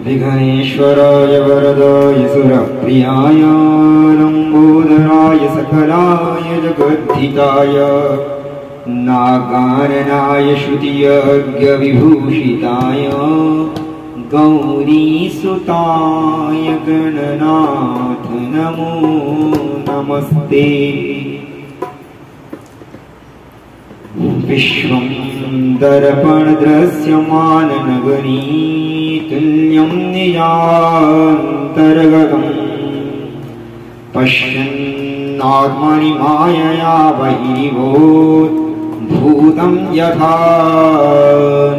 विघ्नेश्वराय वरदाय सुरप्रियाय लंबोदराय सकलाय जगद्धिताय नागाननाय श्रुतियज्ञविभूषिताय गौरीसुताय गणनाथ नमो नमस्ते। विश्वं दर्पणदृश्यमान नगरी तुल्यं निजान्तर्गतं पश्यन्नात्मनि मायया बहिर्भूतं यथा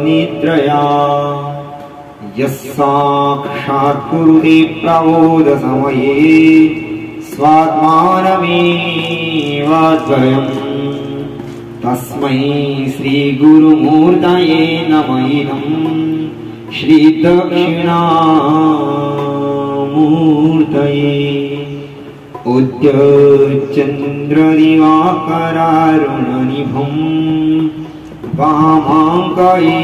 निद्रया यस्साक्षात् कुरुते प्रबोधसमये स्वात्मानमेवाद्वयम् तस्मै श्रीगुरुमूर्तये नमः इदम् श्रीदक्षिणामूर्तये। उद्यच्चन्द्रदिवाकरारुणनिभं वामाङ्कये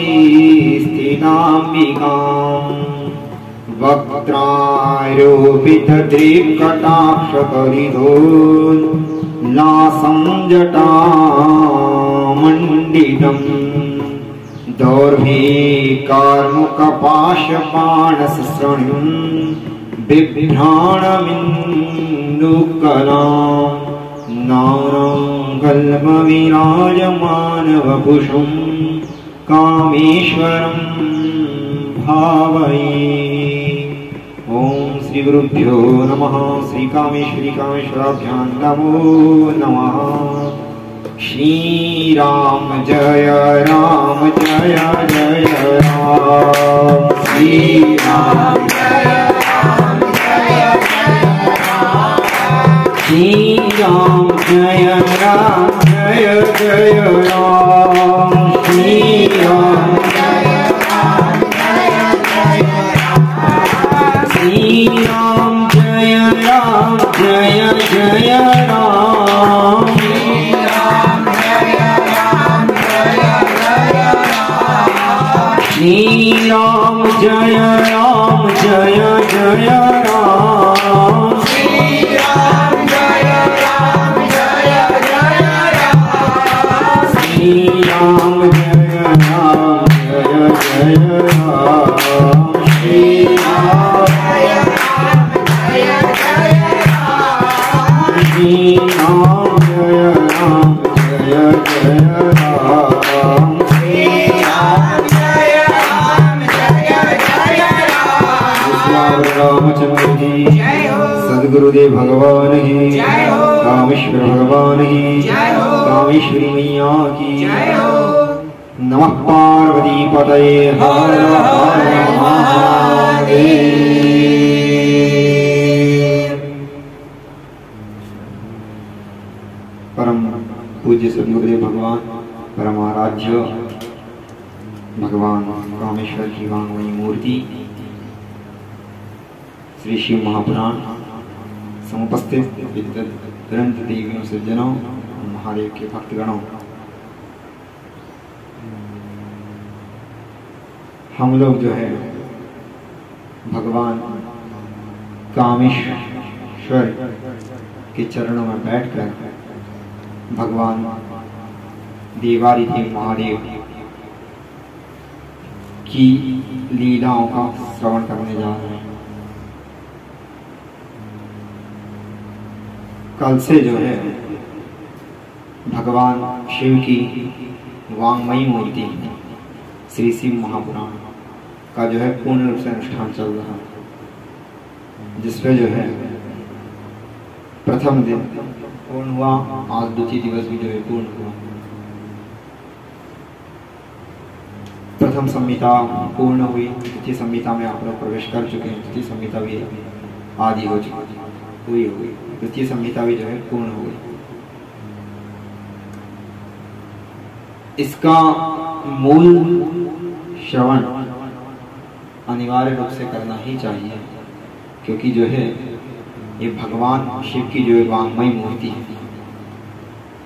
स्थिताम्बिकां वक्त्रारोपितदृक्कटाक्षकलितोल्लासं जटामण्डितम् दौर्भे कार्मुकपाशपाणसृणिं बिभ्राणमिन्दुकलां नारङ्गल्मविराजमानवपुषं कामेश्वरं भावये। ओम श्री गुरुभ्यो नमः। श्री कामेश्वरी कामेश्वराभ्यां नमो नमः। श्री राम जय राम जय जय राम। श्री राम जय राम जय जय राम। श्री राम जय राम जय जय राम। श्री राम जय राम जय जय राम। श्री राम जय राम जय जय राम। श्री राम जय राम जय जय राम। श्री राम जय राम जय जय राम। श्री राम जय राम जय जय राम। श्री राम जय राम जय जय राम। श्री राम जय राम जय जय राम। श्री राम रामचंद्र की सदगुरुदेव भगवान की कामेश्वर भगवान की कामेश्वरी मैया की नमः। पार्वती पतये हर हर महादेव। परम पूज्य सदगुरुदेव भगवान परमाराध्य भगवान कामेश्वर की वांगमयी मूर्ति श्री शिव महापुराण समुपस्थित ग्रंथ देवियों सज्जनों महादेव के भक्तगणों, हम लोग जो है भगवान कामेश्वर के चरणों में बैठकर भगवान देवादिदेव महादेव की लीलाओं का श्रवण करने जा रहे हैं। कल से जो है भगवान शिव की वांगमयी मूर्ति श्री शिव महापुराण का जो है पूर्ण रूप से अनुष्ठान चल रहा है, जिसपे जो है प्रथम दिन पूर्ण हुआ, आज द्वितीय दिवस भी जो है पूर्ण हुआ। प्रथम संहिता पूर्ण हुई, द्वितीय संहिता में आप लोग प्रवेश कर चुके हैं, द्वितीय संहिता भी आदि हो चुकी हुई, द्वितीय संहिता भी जो है पूर्ण हो गई। इसका मूल श्रवण अनिवार्य रूप से करना ही चाहिए, क्योंकि जो है ये भगवान शिव की जो है वांगमयी मूर्ति है।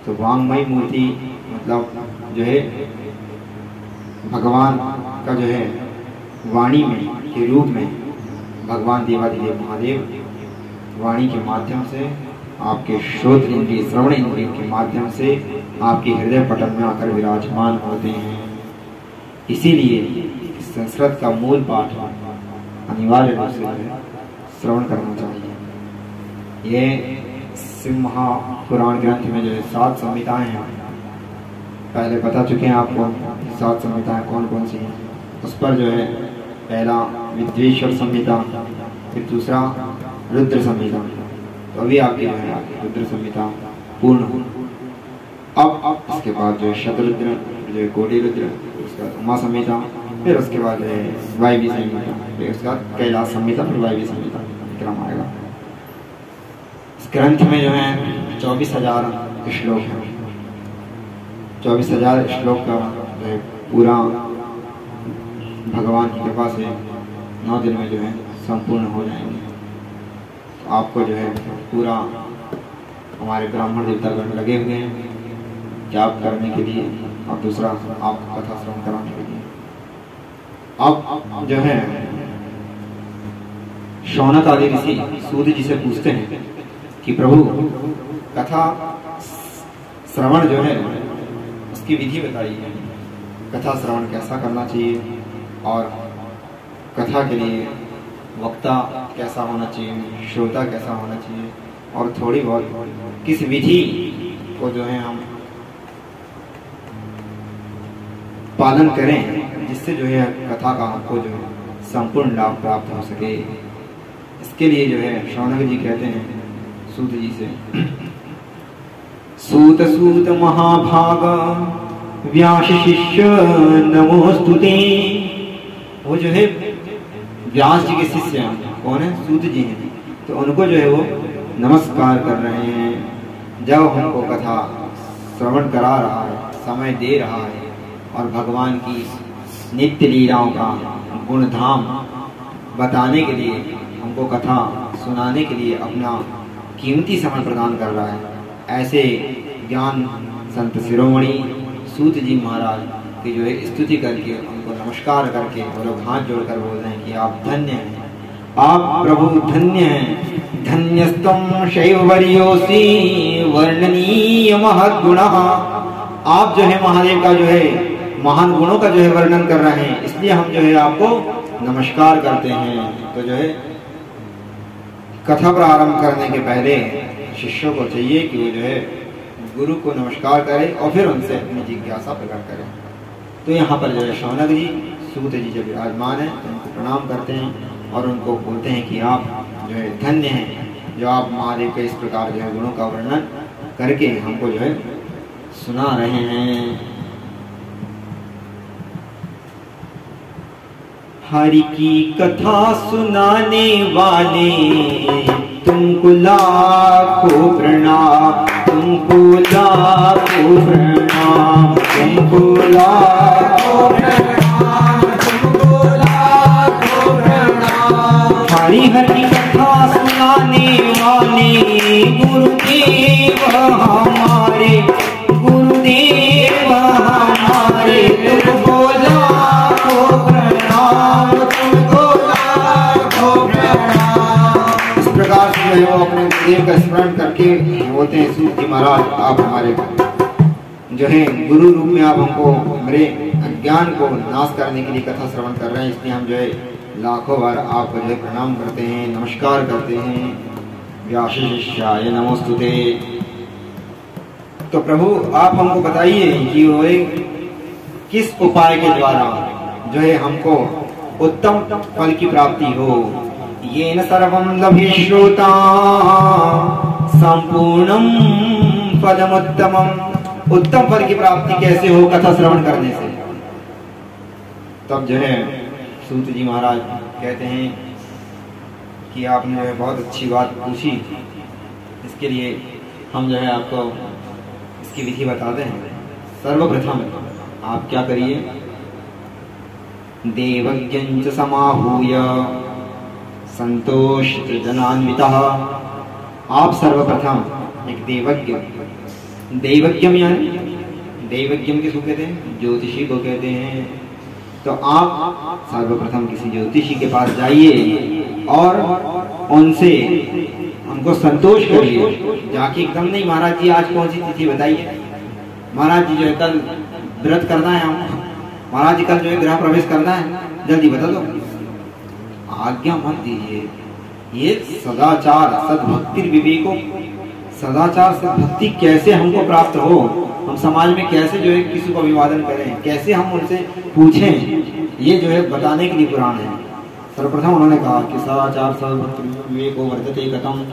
तो वांगमयी मूर्ति मतलब जो है भगवान का जो है वाणी में के रूप में भगवान देवाधिदेव महादेव वाणी के माध्यम से, आपके श्रोत्र इंद्रिय श्रवण इंद्रिय के माध्यम से आपके हृदय पटल में आकर विराजमान होते हैं। इसीलिए संस्कृत का मूल पाठ अनिवार्य रूप से श्रवण करना चाहिए। ये शिव महापुराण ग्रंथ में जो 7 संहिताएं हैं, पहले बता चुके हैं आपको 7 संहिताएं कौन कौन सी हैं। उस पर जो है पहला विद्वेश्वर संहिता, फिर दूसरा रुद्र संहिता, तो अभी आपकी जो है रुद्र संहिता पूर्ण हो। अब इसके बाद जो है शतरुद्र, जो है कोटि रुद्र, उसका उमा संहिता, फिर उसके बाद जो है वायवी संहिता, फिर उसका कैलाश संहिता, फिर वायवी संहिता क्रम आएगा। इस ग्रंथ में जो है 24,000 श्लोक हैं। 24,000 श्लोक का जो है पूरा भगवान की कृपा से 9 दिन में जो है संपूर्ण हो जाएंगे। तो आपको जो है पूरा हमारे ब्राह्मण देवतागण लगे हुए हैं जाप करने के लिए और दूसरा आपको कथा श्रवण कराने के लिए। अब जो है शौनक आदि ऋषि सूत जी से पूछते हैं कि प्रभु कथा श्रवण जो है उसकी विधि बताइए, कथा श्रवण कैसा करना चाहिए और कथा के लिए वक्ता कैसा होना चाहिए, श्रोता कैसा होना चाहिए, और थोड़ी बहुत किस विधि को जो है हम पालन करें जिससे जो है कथा का हमको जो है संपूर्ण लाभ प्राप्त हो सके। इसके लिए जो है शौनक जी कहते हैं सूत जी से, सूत सूत महाभाग व्यास शिष्य नमोस्तुते। वो जो है व्यास जी के शिष्य हैं, कौन है? सूत जी हैं। तो उनको जो है वो नमस्कार कर रहे हैं। जब हमको कथा श्रवण करा रहा है, समय दे रहा है और भगवान की नित्य लीलाओं का गुणधाम बताने के लिए, हमको कथा सुनाने के लिए अपना कीमती समय प्रदान कर रहा है, ऐसे ज्ञान संत शिरोमणि सूत जी महाराज की जो है स्तुति करके, उनको नमस्कार करके वो लोग हाथ जोड़कर बोल रहे हैं कि आप धन्य हैं, आप प्रभु धन्य हैं। धन्यस्तम शैववर्योसी वर्णनीय महद्गुणः। आप जो है महादेव का जो है महान गुणों का जो है वर्णन कर रहे हैं, इसलिए हम जो है आपको नमस्कार करते हैं। तो जो है कथा प्रारंभ करने के पहले शिष्यों को चाहिए कि वो जो है गुरु को नमस्कार करे और फिर उनसे अपनी जिज्ञासा प्रकट करें। तो यहाँ पर जो है शौनक जी सूत जी जब विराजमान है तो उनको प्रणाम करते हैं और उनको बोलते हैं कि आप जो है धन्य हैं, जो आप महादेव के इस प्रकार जो है गुणों का वर्णन करके हमको जो है सुना रहे हैं। हरि की कथा सुनाने वाले तुमको लाखों प्रणाम, तुमको लाखों प्रणाम, तुमको लाखों प्रणाम, तुमको लाखों प्रणाम। हरि हरि कथा सुनाने वाले गुरुदेव हमारे, गुरुदेव हमारे, तुमको लाखों प्रणाम, तुमको लाखों प्रणाम। इस प्रकार से जो है वो अपने गुरुदेव का स्मरण करके बोलते हैं, सूत जी महाराज आप हमारे जो है गुरु रूप में आप हमको मेरे अज्ञान को नाश करने के लिए कथा श्रवण कर रहे हैं, इसलिए हम जो है लाखों बार आपको जो है प्रणाम करते हैं, नमस्कार करते हैं। व्यास शिष्याय नमोस्तुते। तो प्रभु आप हमको बताइए कि वो किस उपाय के द्वारा जो है हमको उत्तम फल की प्राप्ति हो। ये न सर्वं लभे श्रोता संपूर्णम फलमुत्तमम्। उत्तम फल की प्राप्ति कैसे हो कथा श्रवण करने से? तब जो है सूत जी महाराज कहते हैं कि आपने जो है बहुत अच्छी बात पूछी, इसके लिए हम जो है आपको इसकी विधि बताते हैं। सर्वप्रथम आप क्या करिए, देवज्ञं च समाहूय संतोषित जनान्वितः। आप सर्वप्रथम एक देवज्ञ, दैवज्ञम यानी दैवज्ञम किसको कहते हैं? ज्योतिषी को कहते हैं। तो आप सर्वप्रथम किसी ज्योतिषी के पास जाइए और उनसे उनको संतोष करिए। जाके एकदम नहीं महाराज जी आज कौन सी तिथि बताइए, महाराज जी जो है कल व्रत करना है हमको, महाराज जी कल जो है गृह प्रवेश करना है, जल्दी बता दो। आज्ञा मत दीजिए। ये सदाचार सद्भक्ति विवेको, सदाचार सद्भक्ति कैसे हमको प्राप्त हो, हम समाज में कैसे जो है किसी को अभिवादन करें, कैसे हम उनसे पूछें, ये जो है बताने के लिए पुराण है। सर्वप्रथम उन्होंने कहा कि सदाचार सद्भक्ति विवेको वर्धते कथम,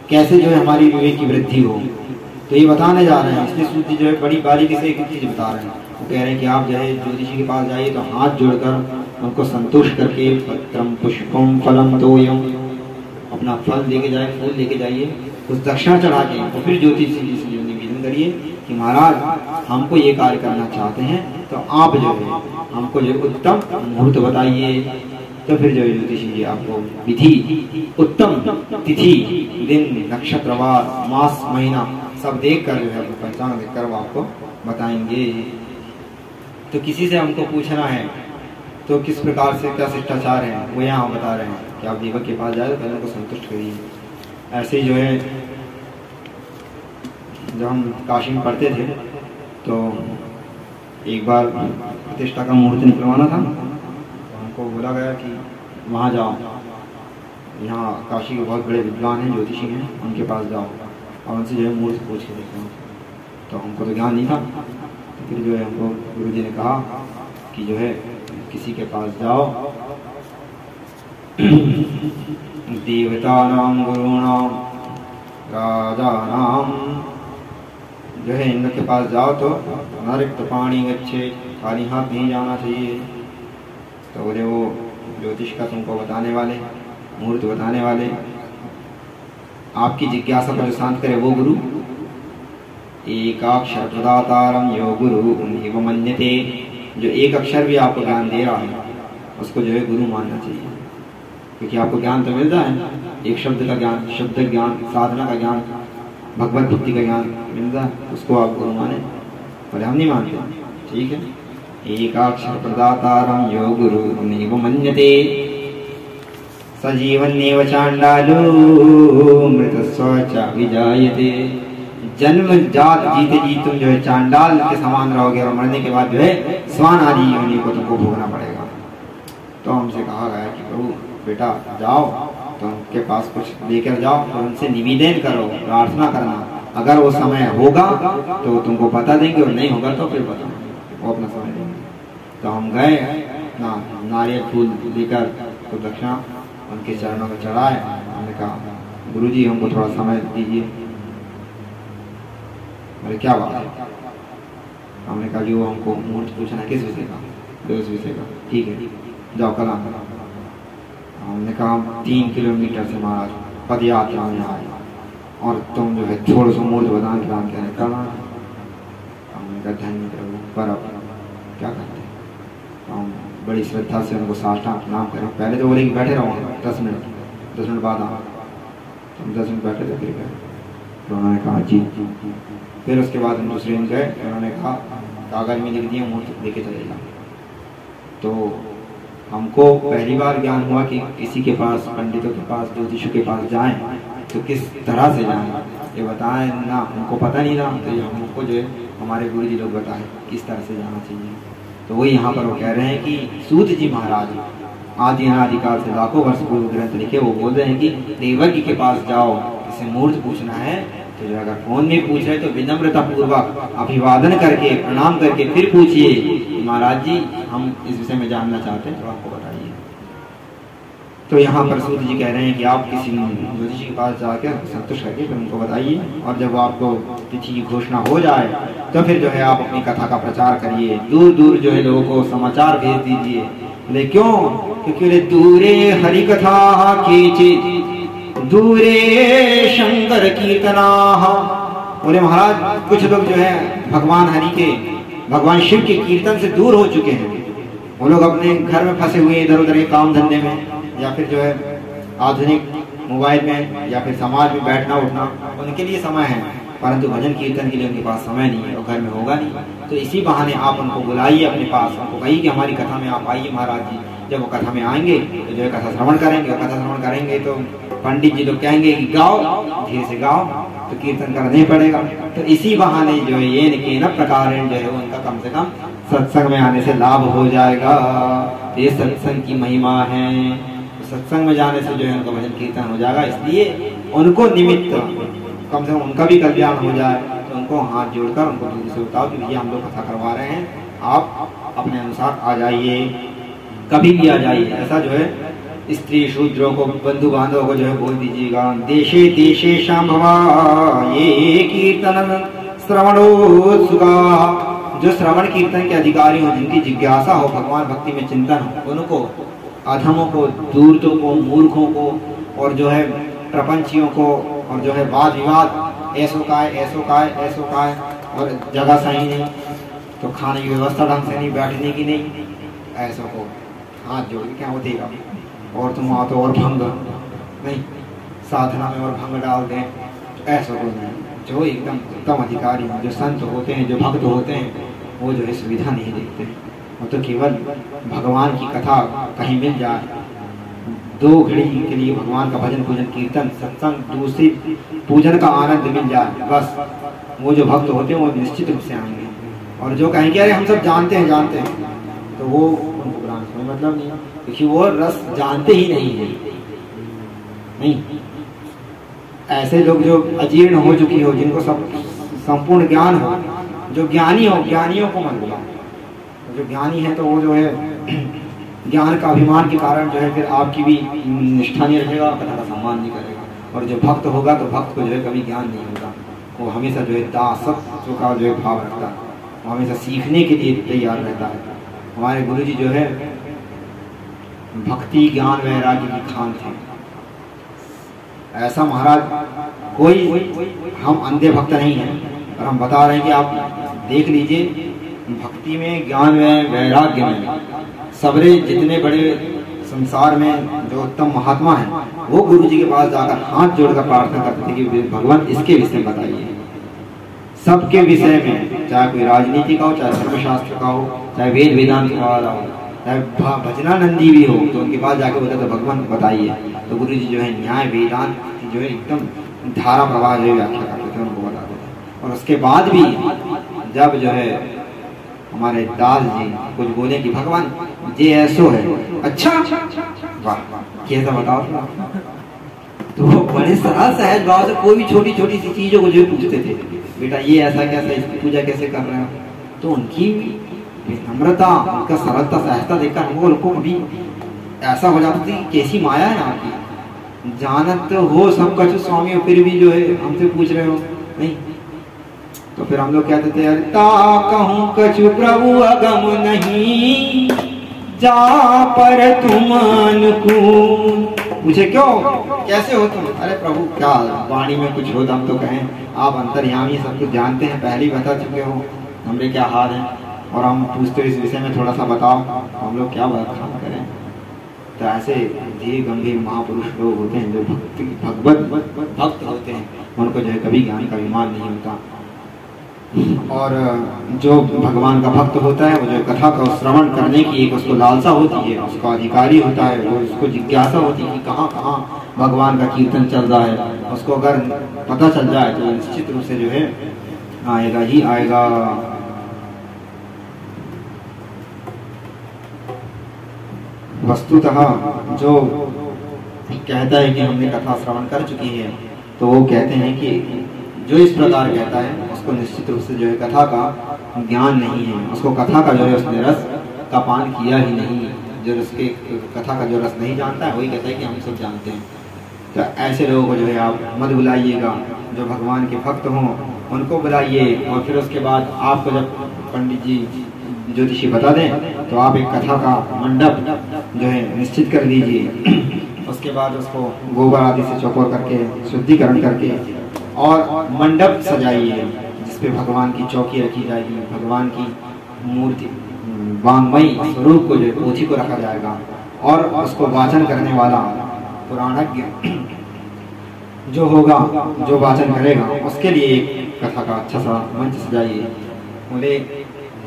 कैसे जो है हमारी विवेक की वृद्धि हो, तो ये बताने जा रहे हैं। इसलिए सूत जी जो है बड़ी बारीकी से एक चीज बता रहे हैं। वो कह रहे हैं कि आप जो है ज्योतिषी के पास जाइए तो हाथ जोड़कर उनको संतुष्ट करके पत्रम पुष्पम फलम तोयम, अपना फल लेके जाए, फूल लेके जाइए, कुछ दक्षिणा चढ़ा के तो फिर ज्योतिषी जी से निवेदन करिए कि महाराज हमको ये कार्य करना चाहते हैं, तो आप जो है हमको जो उत्तम मुहूर्त बताइए। तो फिर जो है ज्योतिषी जी आपको विधि, उत्तम तिथि, दिन, नक्षत्रवार, मास, महीना सब देख कर जो है पहचान देख कर वो आपको बताएंगे। तो किसी से हमको पूछना है तो किस प्रकार से क्या शिष्टाचार है वो यहाँ बता रहे हैं कि आप देवक के पास जाए तो पहले उनको संतुष्ट करिए। ऐसे ही जो है जब हम काशी में पढ़ते थे तो एक बार प्रतिष्ठा का मुहूर्त निकलवाना था, तो हमको बोला गया कि वहाँ जाओ, यहाँ काशी के बहुत बड़े विद्वान हैं, ज्योतिषी हैं, उनके पास जाओ और उनसे जो है मुहूर्त पूछ के देखो। तो हमको तो ज्ञान नहीं था, तो फिर जो है हमको गुरु जी ने कहा कि जो है किसी के पास जाओ, देवतानां गुरुणां राजानां, जो है इनके के पास जाओ तो नरिक्त पाणी गच्छे, खाली हाथ नहीं जाना चाहिए। तो बोले वो ज्योतिष का तुमको बताने वाले, मुहूर्त बताने वाले, आपकी जिज्ञासा को जो शांत करे वो गुरु। एकाक्षर प्रदातारम यो गुरु एव मन्यते, जो एक अक्षर भी आपको ज्ञान दे रहा है उसको जो है गुरु मानना चाहिए, क्योंकि आपको ज्ञान तो मिलता है, एक शब्द का ज्ञान, शुद्ध ज्ञान, साधना का ज्ञान, भगवत भक्ति का ज्ञान मिलता है, उसको आप गुरु माने। पर हम नहीं मानते, ठीक है। एकाक्षर प्रदातारम यो गुरु एव मन्यते, सजीवन्नेव चांडालो मृतस्व च विजायते, जन्म जात जीते जी तुम जो है चांडाल के समान रहोगे और मरने के बाद जो है स्वान आदि योनि को तुमको भोगना पड़ेगा। तो हमसे कहा गया कि प्रभु बेटा जाओ तो उनके पास कुछ लेकर जाओ और उनसे निवेदन करो, प्रार्थना करना, अगर वो समय होगा तो तुमको बता देंगे और नहीं होगा तो फिर बताओ, वो अपना समय देंगे। तो हम गए ना, नारियल फूल लेकर तो दक्षिणा उनके चरणों में चढ़ाए। हमने कहा गुरुजी हमको थोड़ा समय दीजिए। अरे क्या बात है? हमने कहा जो हमको मुहूर्त पूछना है किस विषय का, तो उस विषय का, ठीक है जाओ कल आना। हमने कहा 3 किलोमीटर से महाराज पद यात्रा में आए और तुम जो है थोड़ा सा मुहूर्त बदान प्रदान कहने कल आना। हमने कहा धन्य प्रभु, पर अब क्या करते हैं। तो हम बड़ी श्रद्धा से उनको साष्टांग प्रणाम करें। पहले तो बोले कि बैठे रहो 10 मिनट बाद आना। हम 10 मिनट बैठे थे, फिर गए। तो उन्होंने कहा जी। फिर उसके बाद हम दूसरे दिन गए, उन्होंने कहा कागज में लिख दिया मुहूर्त लेके चलेगा। तो हमको पहली बार ज्ञान हुआ कि किसी के पास, पंडितों के पास, ज्योतिषों के पास जाएं तो किस तरह से जाएं, ये बताएं ना, हमको पता नहीं था। तो ये हमको जो है हमारे गुरु जी लोग बताएं किस तरह से जाना चाहिए। तो वही यहाँ पर वो कह रहे हैं कि सूत जी महाराज आदि अनादिकाल से लाखों वर्ष पूर्व ग्रंथ लिखे, वो बोल रहे हैं कि देवज्ञ के पास जाओ, किसी मुहूर्त पूछना है तो जो अगर फोन में पूछ रहे तो विनम्रता पूर्वक अभिवादन करके प्रणाम करके फिर पूछिए महाराज जी हम इस विषय में जानना चाहते हैं तो आपको बताइए। तो यहाँ पर सूत जी कह रहे हैं कि आप किसी ज्योतिषी के पास जाकर संतुष्ट करके फिर उनको बताइए, और जब आपको तिथि की घोषणा हो जाए तो फिर जो है आप अपनी कथा का प्रचार करिए, दूर दूर जो है लोगों को समाचार भेज दीजिए। बोले क्यों? क्योंकि दूरे हरि कथा केचित् दूरे शंकर कीर्तना। बोले महाराज कुछ लोग जो है भगवान हरि के, भगवान शिव के कीर्तन से दूर हो चुके हैं। वो लोग अपने घर में फंसे हुए इधर उधर के काम धंधे में, या फिर जो है आधुनिक मोबाइल में, या फिर समाज में बैठना उठना उनके लिए समय है। परंतु भजन कीर्तन के लिए उनके पास समय नहीं है और घर में होगा नहीं। तो इसी बहाने आप उनको बुलाइए अपने पास, उनको कहिए कि हमारी कथा में आप आइए महाराज जी। जब वो कथा में आएंगे तो जो है कथा श्रवण करेंगे, और कथा श्रवण करेंगे तो पंडित जी लोग कहेंगे कि गाओ, धीरे से गाओ, तो कीर्तन करना ही पड़ेगा। तो इसी बहाने जो है ये न प्रकार जो है उनका कम से कम सत्संग में आने से लाभ हो जाएगा। तो ये सत्संग की महिमा है। तो सत्संग में जाने से जो है उनका भजन कीर्तन हो जाएगा, इसलिए उनको निमित्त कम से कम उनका भी कल्याण हो जाए। तो उनको हाथ जोड़कर उनको दूर से बताओ कि भैया हम लोग कथा करवा रहे हैं, आप अपने अनुसार आ जाइए, कभी भी आ जाइए। ऐसा जो है स्त्री शूद्रों को, बंधु बांधवों को जो है बोल दीजिएगा। देशे देशे शाम्भवा ये कीर्तन श्रवणोत्सुका, जो श्रवण कीर्तन के अधिकारी हो, जिनकी जिज्ञासा हो, भगवान भक्ति में चिंतन हो, उनको, अधमों को, दूरतों को, मूर्खों को, और जो है प्रपंचियों को, और जो है वाद विवाद, ऐसो का है, ऐसो का है, ऐसो का है, और जगह सही नहीं, तो खाने की व्यवस्था ढंग से नहीं, बैठने की नहीं, ऐसो को हाथ जोड़ के क्या होतेगा, और तुम आओ तो और भंग नहीं, साधना में और भंग डाल दें, ऐसा को नहीं। जो एकदम उत्तम अधिकारी हैं, जो संत होते हैं, जो भक्त होते हैं, वो जो है सुविधा नहीं देखते, वो तो केवल भगवान की कथा कहीं मिल जाए, 2 घड़ी के लिए भगवान का भजन पूजन कीर्तन सत्संग, दूसरी पूजन का आनंद मिल जाए, बस वो जो भक्त होते हैं वो निश्चित रूप से आएंगे। और जो कहेंगे अरे हम सब जानते हैं, तो वो उनको बुलाने से मतलब नहीं, क्योंकि वो रस जानते ही नहीं है। नहीं, ऐसे लोग जो अजीर्ण हो चुकी हो, जिनको सब संपूर्ण ज्ञान हो, जो ज्ञानी हो, ज्ञानियों को मत बुलाओ। जो ज्ञानी है तो वो जो है ज्ञान का अभिमान के कारण जो है फिर आपकी भी निष्ठा नहीं रखेगा, कथा का सम्मान नहीं करेगा। और जो भक्त होगा तो भक्त को जो है कभी ज्ञान नहीं होगा, वो हमेशा जो है दासत्व का जो है भाव रखता है, वो हमेशा सीखने के लिए तैयार रहता है। हमारे गुरु जी जो है भक्ति ज्ञान वैराग्य की खान थे। ऐसा महाराज कोई, हम अंधे भक्त नहीं हैं, और हम बता रहे हैं कि आप देख लीजिए, भक्ति में, ज्ञान में, वैराग्य में, सबरे जितने बड़े संसार में जो उत्तम महात्मा हैं, वो गुरु जी के पास जाकर हाथ जोड़कर प्रार्थना करते थे कि भगवान इसके विषय में बताइए। सबके विषय में, चाहे कोई राजनीति का हो, चाहे धर्मशास्त्र का हो, चाहे वेद वेदांत वाला हो, चाहे भजनानंदी भी हो, तो उनके पास जाके बोलते तो भगवान बताइए। तो गुरु जी जो है न्याय वेदांत जो है एकदम धारा प्रवाह जो व्याख्या करते थे, उनको बताते थे। और उसके बाद भी जब जो है हमारे दास जी कुछ बोले कि भगवान ये ऐसो है, अच्छा वाह कैसा बताओ, तो वो बड़े सरल सहज भाव से कोई भी छोटी छोटी सी चीजों को जो पूछते थे, बेटा ये ऐसा कैसा, इसकी पूजा कैसे कर रहे हो। तो उनकी विनम्रता, उनका सरलता, सहजता देखकर हमको लोगों को भी ऐसा हो जाता था कि कैसी माया है आपकी, जानत हो सब कुछ स्वामी, फिर भी जो है हमसे पूछ रहे हो। नहीं, तो फिर हम लोग कहते थे अरे ता कहूँ कछु प्रभु अगम नहीं, जा पर तुम अनुकूल। पूछे क्यों, कैसे हो तुम? अरे प्रभु क्या वाणी में कुछ हो हम तो कहें, आप अंतर्यामी सब कुछ जानते हैं, पहले ही बता चुके हो हमरे क्या हाल है, और हम पूछते इस विषय में थोड़ा सा बताओ, हम लोग क्या काम करें। तो ऐसे धीर गंभीर महापुरुष लोग होते हैं जो भगवत भक्त होते हैं, उनको जो है कभी ज्ञान का अभिमान नहीं होता। और जो भगवान का भक्त होता है वो जो कथा का श्रवण करने की एक उसको लालसा होती है, उसका अधिकारी होता है, वो उसको जिज्ञासा होती है कि कहाँ कहाँ भगवान का कीर्तन चल रहा है। उसको अगर पता चल जाए तो निश्चित रूप से जो है आएगा ही आएगा। वस्तुतः जो कहता है कि हमने कथा श्रवण कर चुकी है, तो वो कहते हैं कि जो इस प्रकार कहता है उसको निश्चित रूप से जो है कथा का ज्ञान नहीं है, उसको कथा का जो है उसने रस का पान किया ही नहीं। जो उसके कथा का जो रस नहीं जानता है वही कहता है कि हम सब जानते हैं। तो ऐसे लोगों को जो है आप मत बुलाइएगा, जो भगवान के भक्त हों उनको बुलाइए। और फिर उसके बाद आपको जब पंडित जी ज्योतिषी बता दें तो आप एक कथा का मंडप जो है निश्चित कर लीजिए। उसके बाद उसको गोबर आदि से चौकोर करके शुद्धिकरण करके और मंडप सजाइए जिसपे भगवान की चौकी रखी जाएगी, भगवान की मूर्ति वांगमयी स्वरूप को जो पोथी को रखा जाएगा और उसको वाचन करने वाला पुराणज्ञ जो होगा, जो वाचन करेगा, उसके लिए एक कथा का अच्छा सा मंच सजाइए। बोले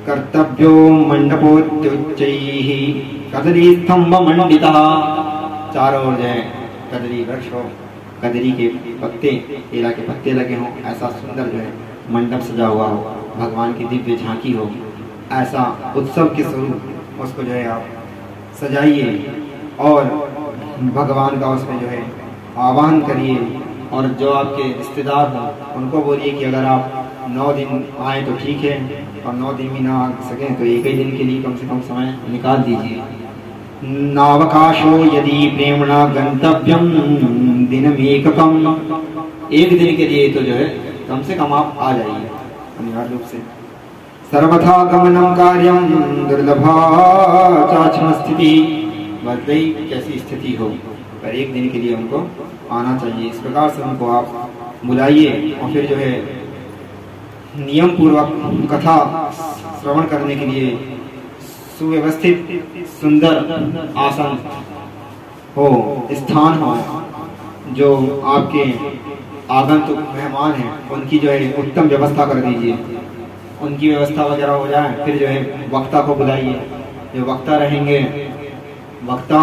कर्तव्यो मंडपोत्युच्चैः कदली स्तंभ मंडितः। चारों ओर जो है कदली वृक्ष हो, कदली के पत्ते, केला के पत्ते लगे हों, ऐसा सुंदर जो है मंडप सजा हुआ हो, भगवान की दिव्य झांकी हो, ऐसा उत्सव के स्वरूप उसको जो है आप सजाइए और भगवान का उसमें जो है आह्वान करिए। और जो आपके रिश्तेदार हों उनको बोलिए कि अगर आप 9 दिन आए तो ठीक है, और 9 दिन भी ना आ सकें तो एक ही दिन के लिए कम से कम समय निकाल दीजिए। नावकाशो यदि प्रेमणा गंतव्यम दिनमेककम, एक दिन के लिए तो जो है कम से कम आप आ जाइए अनिवार्य रूप से। सर्वथा गमनम कार्यम दुर्लभा चाचम स्थिति, भले ही कैसी स्थिति हो पर एक दिन के लिए उनको आना चाहिए। इस प्रकार से उनको आप बुलाइए और फिर जो है नियम पूर्वक कथा श्रवण करने के लिए सुव्यवस्थित सुंदर आसन हो, स्थान हो, जो आपके आगंतुक मेहमान हैं उनकी जो है उत्तम व्यवस्था कर दीजिए। उनकी व्यवस्था वगैरह हो जाए, फिर जो है वक्ता को बुलाइए। जो वक्ता रहेंगे, वक्ता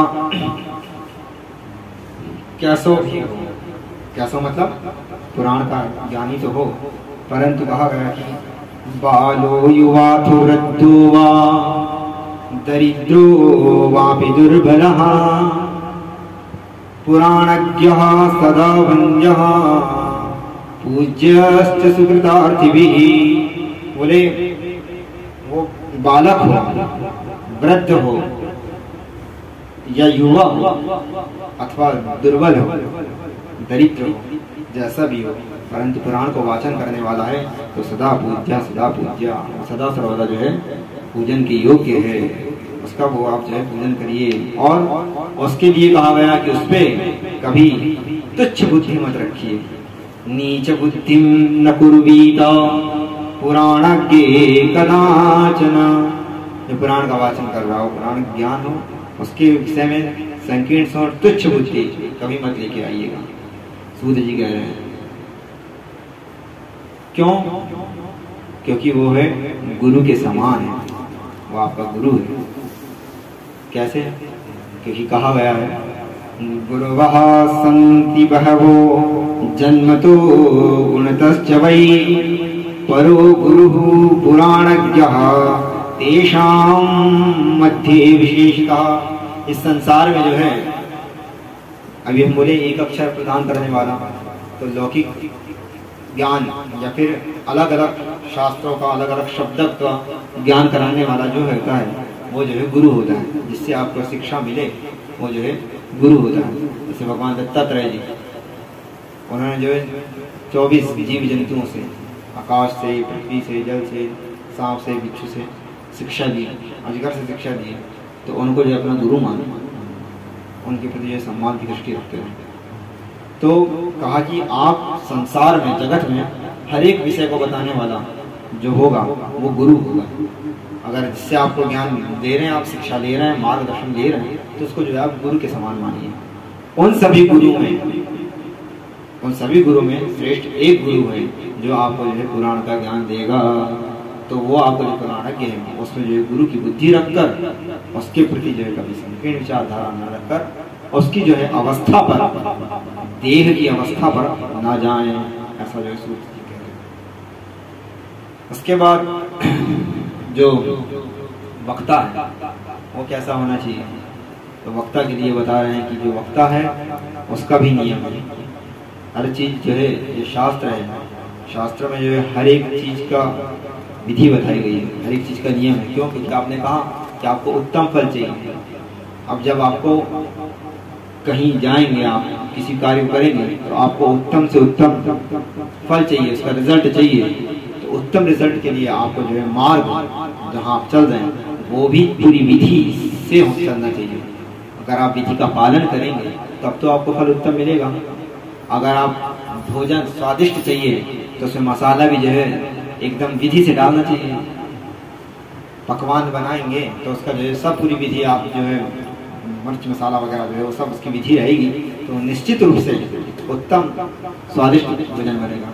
कैसो भी हो, कैसो मतलब पुराण का ज्ञानी तो हो, परंतु कहा गया कि बालो युवा तो वृद्धो वा दरिद्रो वापि दुर्बलः पुराणज्ञः सदा वन्द्यः पूज्यश्च सुकृतार्थिभिः। बोले वो बालक हो, वृद्ध हो या युवा हो अथवा दुर्बल हो, दरिद्र हो, जैसा भी हो, परंतु पुराण को वाचन करने वाला है तो सदा पूज्य, सदा सर्वदा जो है पूजन के योग्य है, उसका वो आप जो है पूजन करिए। और उसके लिए कहा गया कि उस पे कभी तुच्छ बुद्धि मत रखिए। नीच बुद्धि न कुर्वीत पुराणज्ञ कदाचन। जो पुराण का वाचन कर रहा हो, पुराण ज्ञान हो, उसके विषय में संकीर्ण और तुच्छ बुद्धि कभी मत लेके आइएगा। सूद जी कह रहे हैं क्यों? क्योंकि वो है गुरु के समान है, वो आपका गुरु है। कैसे? क्योंकि कहा गया है गुरुवः सन्ति बहवो जन्मतो गुणतश्च वै परो गुरुः पुराणज्ञः तेषां मध्ये विशेषतः। इस संसार में जो है, अभी हम बोले एक अक्षर प्रदान करने वाला, तो लौकिक ज्ञान या फिर अलग अलग शास्त्रों का अलग अलग शब्द का ज्ञान कराने वाला जो होता है वो जो है गुरु होता है, जिससे आपको शिक्षा मिले वो जो है गुरु होता है। जैसे भगवान दत्तात्रेय जी, उन्होंने जो है 24 जीव जंतुओं से, आकाश से, पृथ्वी से, जल से, सांप से, बिच्छू से शिक्षा दी, अजगर से शिक्षा दी, तो उनको जो अपना गुरु माने, उनके प्रति जो सम्मान की दृष्टि रखते हैं। तो कहा कि आप संसार में, जगत में हर एक विषय को बताने वाला जो होगा वो गुरु होगा। अगर जिससे आपको ज्ञान दे रहे हैं, आप शिक्षा ले रहे हैं, मार्गदर्शन ले रहे हैं, तो उसको जो है आप गुरु के समान मानिए। उन सभी गुरु में श्रेष्ठ एक गुरु है जो आपको जो है पुराण का ज्ञान देगा। तो वो आपको जो पुराणज्ञ है उसमें जो है गुरु की बुद्धि रखकर, उसके प्रति जो है कभी संकीर्ण विचारधारा न रखकर, उसकी जो है अवस्था पर, देह की अवस्था पर ना जाए, ऐसा जो है सूत्र जी कह रहे हैं। उसके बाद जो वक्ता है वो कैसा होना चाहिए? तो वक्ता के लिए बता रहे हैं कि जो वक्ता है उसका भी नियम है। हर चीज जो है, ये शास्त्र है, शास्त्र में जो है हर एक चीज का विधि बताई गई है, हर एक चीज का नियम है। क्यों? क्योंकि आपने कहा कि आपको उत्तम फल चाहिए। अब जब आपको कहीं जाएंगे, आप किसी कार्य करेंगे, तो आपको उत्तम से उत्तम फल चाहिए, उसका रिजल्ट चाहिए। तो उत्तम रिजल्ट के लिए आपको जो है मार्ग जहाँ आप चल रहे हैं वो भी पूरी विधि से चलना चाहिए। अगर आप विधि का पालन करेंगे तब तो आपको फल उत्तम मिलेगा। अगर आप भोजन स्वादिष्ट चाहिए तो उसमें मसाला भी जो है एकदम विधि से डालना चाहिए। पकवान बनाएंगे तो उसका जो है सब पूरी विधि, आप जो है मिर्च मसाला वगैरह जो है वो सब उसकी विधि रहेगी, तो निश्चित रूप से उत्तम स्वादिष्ट भोजन बनेगा।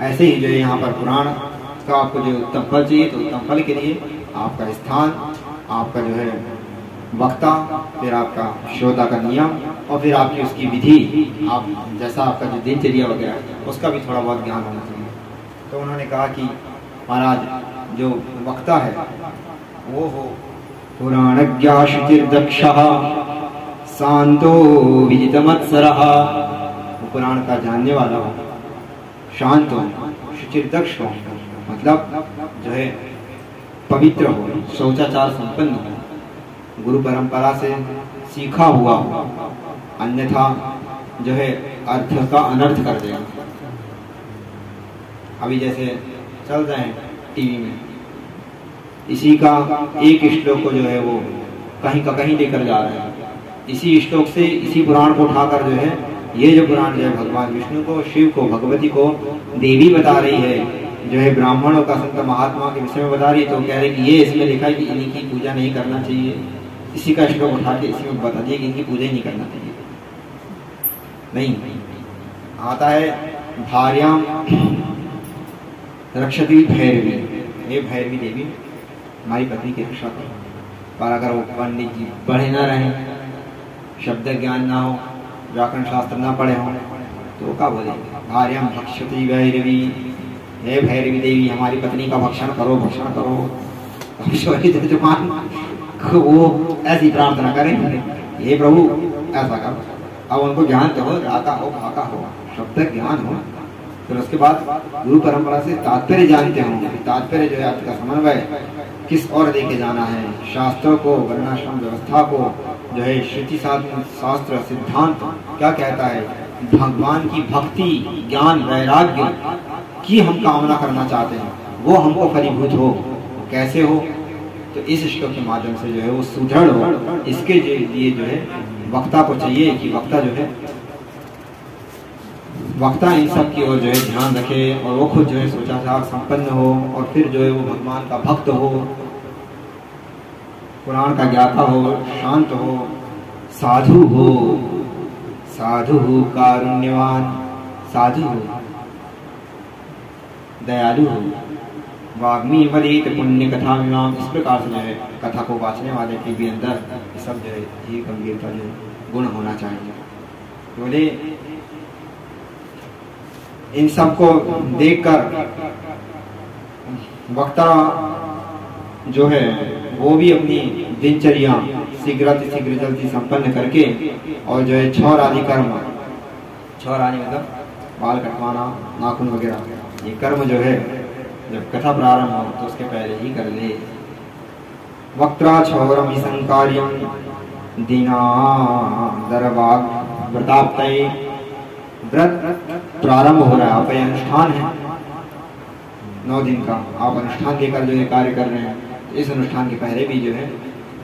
ऐसे ही जो है यहाँ पर पुराण का आपको जो उत्तम फल चाहिए, तो उत्तम फल के लिए आपका स्थान, आपका जो है वक्ता, फिर आपका श्रोता का नियम, और फिर आपकी उसकी विधि, आप जैसा आपका जो दिनचर्या वगैरह उसका भी थोड़ा बहुत ज्ञान होना चाहिए। तो उन्होंने कहा कि महाराज जो वक्ता है वो हो पुराणज्ञा शुचिर्दक्षः शांतो विजितमत्सरः, वो पुराण का जानने वाला हो, शांत हो, शुचिर्दक्ष हो, मतलब जो है पवित्र हो, शौचाचार संपन्न हो, गुरु परंपरा से सीखा हुआ हो, अन्यथा जो है अर्थ का अनर्थ कर देगा। अभी जैसे चल रहे हैं टीवी में, इसी का एक श्लोक को जो है वो कहीं का कहीं लेकर जा रहे हैं, इसी श्लोक से इसी पुराण को उठाकर जो है ये जो पुराण जो है भगवान विष्णु को, शिव को, भगवती को देवी बता रही है, जो है ब्राह्मणों का संत महात्मा के विषय में बता रही है, तो कह रहे कि ये इसमें लिखा है कि इनकी पूजा नहीं करना चाहिए, इसी का श्लोक उठा के इसी में बता दिया कि इनकी पूजा ही नहीं करना चाहिए। नहीं, आता है भार्याम रक्षती भैरवी, ये भैरवी देवी हमारी पत्नी की रक्षा करो। पर अगर वो पंडित जी पढ़े ना रहे, शब्द ज्ञान ना हो, व्याकरण शास्त्र ना पढ़े हो, तो क्या बोलेंगे, भार्याम भक्षती भैरवी, हे भैरवी देवी हमारी पत्नी का भक्षण करो, भक्षण करो। वो ऐसी प्रार्थना करें, हे प्रभु ऐसा करो। अब उनको ज्ञान तो हो, राता हो, भाका हो, शब्द ज्ञान हो, फिर उसके बाद गुरु परंपरा से तात्पर्य जानते होंगे, तात्पर्य जो है आपका समन्वय किस ओर लेके जाना है, शास्त्रों को, वर्णाश्रम व्यवस्था को, जो है श्रुति शास्त्र सिद्धांत क्या कहता है, भगवान की भक्ति, ज्ञान, वैराग्य की हम कामना करना चाहते हैं, वो हमको फलीभूत हो, कैसे हो, तो इस श्लोक के माध्यम से जो है वो सुदृढ़ हो। इसके लिए जो है वक्ता को चाहिए कि वक्ता जो है वक्ता इन सब की ओर जो है ध्यान रखे, और वो खुद जो है सोचाचार संपन्न हो, और फिर जो है वो भगवान का भक्त हो, पुराण का ज्ञाता हो, शांत हो, साधु हो, साधु हो, कारुण्यवान साधु हो, दयालु हो, वाग्मी वदित पुण्य कथा विमाम, इस प्रकार से जो है कथा को वाचने वाले के भी अंदर ये सब जो है ये गंभीरता जो गुण होना चाहिए। बोले इन सब को देखकर वक्ता जो है वो भी अपनी दिनचर्या शीघ्र जल्दी संपन्न करके, और जो है छौर आदि कर्म, छौर आदि मतलब बाल कटवाना, नाखून वगैरह, ये कर्म जो है जब कथा प्रारंभ हो तो उसके पहले ही कर ले। वक्त्रा छौरम संकार्यम दीना दरवाग व्रताप्तये, व्रत प्रारंभ हो रहा है, आपका अनुष्ठान है 9 दिन का, आप अनुष्ठान लेकर जो है कार्य कर रहे हैं, इस अनुष्ठान के पहले भी जो है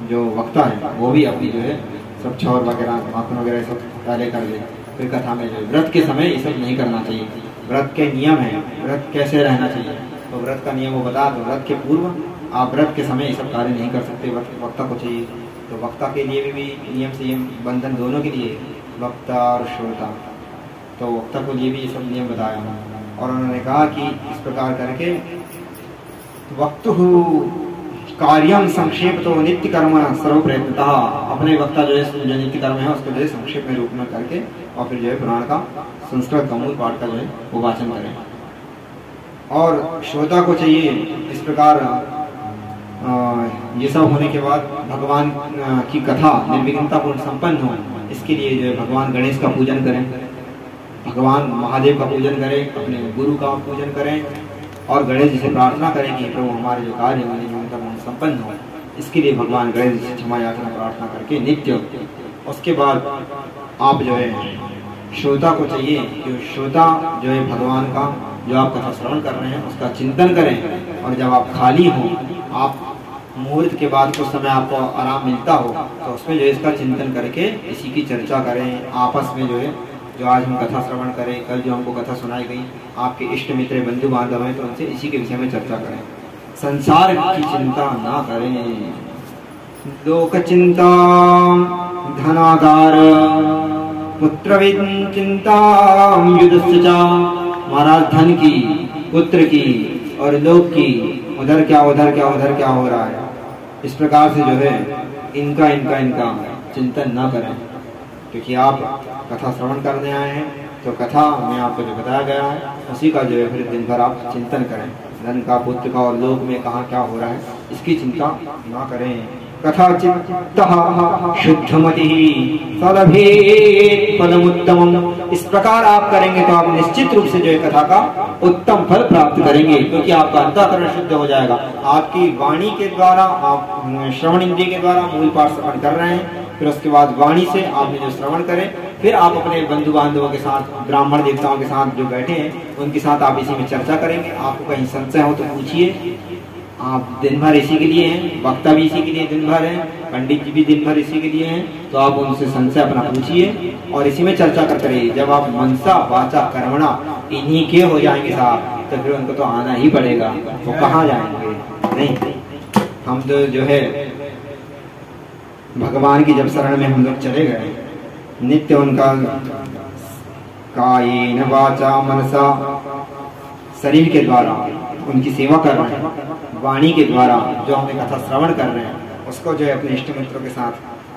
जो वक्ता है वो भी अपनी जो है सब छौर वगैरह, नाखून वगैरह सब पहले कर ले। फिर कथा में जो व्रत के समय ये सब नहीं करना चाहिए, व्रत के नियम है, व्रत कैसे रहना चाहिए, तो व्रत का नियम वो बता दो। व्रत के पूर्व आप व्रत के समय ये सब कार्य नहीं कर सकते, वक्ता को चाहिए। तो वक्ता के लिए भी नियम संयम बंधन दोनों के लिए, वक्ता और श्रोता, तो वक्ता को लिए भी ये सब नियम बताया। और उन्होंने कहा कि इस प्रकार करके वक्तु कार्यम संक्षेप तो नित्य कर्म सर्व प्रयत्नता, अपने वक्ता जो है जो नित्य कर्म है उसको जो है संक्षेप में रूप में करके, और फिर जो है पुराण का संस्कृत का मूल पाठ का जो है वो वाचन करें। और श्रोता को चाहिए इस प्रकार ये सब होने के बाद भगवान की कथा निर्विघ्नतापूर्ण संपन्न हो, इसके लिए जो है भगवान गणेश का पूजन करें, भगवान महादेव का पूजन करें, अपने गुरु का पूजन करें, और गणेश जी से प्रार्थना करें कि प्रभु हमारे जो कार्य है निर्विघ्नतापूर्ण संपन्न हो। इसके लिए भगवान गणेश जी से क्षमा याचना प्रार्थना करके नित्य, उसके बाद आप जो है श्रोता को चाहिए कि श्रोता जो है भगवान का जो आप कथा श्रवण कर रहे हैं उसका चिंतन करें, और जब आप खाली हो, आप मुहूर्त के बाद कुछ समय आपको आराम मिलता हो, तो उसमें जो है इसका चिंतन करके इसी की चर्चा करें आपस में, जो है जो आज हम कथा श्रवण करें, कल जो हमको कथा सुनाई गई, आपके इष्ट मित्र बंधु बांधव हैं तो उनसे इसी के विषय में चर्चा करें, संसार की चिंता ना करें। लोक चिंता धनागार पुत्रविद चिंताम युद्धस्य च, महाराज धन की, पुत्र की और लोक की, उधर क्या उधर क्या उधर क्या हो रहा है, इस प्रकार से जो है इनका इनका इनका चिंतन न करें। क्योंकि आप कथा श्रवण करने आए हैं तो कथा में आपको जो बताया गया है उसी का जो है फिर दिन भर आप चिंतन करें। धन का, पुत्र का और लोक में कहाँ क्या हो रहा है इसकी चिंता ना करें। कथा चित्तः शुद्धमतिः सलभेत् फलमुत्तमम्, इस प्रकार आप करेंगे तो आप निश्चित रूप से जो है कथा का उत्तम फल प्राप्त करेंगे, क्योंकि आपका अंतःकरण शुद्ध हो जाएगा। आपकी वाणी के द्वारा, आप श्रवण इंद्रिय के द्वारा मूल पाठ श्रवण कर रहे हैं, फिर उसके बाद वाणी से आपने जो श्रवण करे, फिर आप अपने बंधु बांधवों के साथ, ब्राह्मण देवताओं के साथ जो बैठे हैं उनके साथ आप इसी में चर्चा करेंगे। आपको कहीं संशय हो तो पूछिए। आप दिन भर इसी के लिए हैं, वक्ता भी इसी के लिए दिन भर हैं, पंडित जी भी दिन भर इसी के लिए हैं, तो आप उनसे संशय अपना पूछिए और इसी में चर्चा करते रहिए। जब आप मनसा वाचा कर्मणा इन्हीं के हो जाएंगे साहब, तो फिर उनको तो आना ही पड़ेगा, वो कहाँ जाएंगे। नहीं, हम तो जो है भगवान की जब शरण में हम लोग चले गए, नित्य उनका कायेन वाचा मनसा, शरीर के द्वारा उनकी सेवा कर रहे हैं, वाणी के द्वारा जो हमें कथा श्रवण कर रहे हैं उसको जो है अपने इष्ट मित्रों के साथ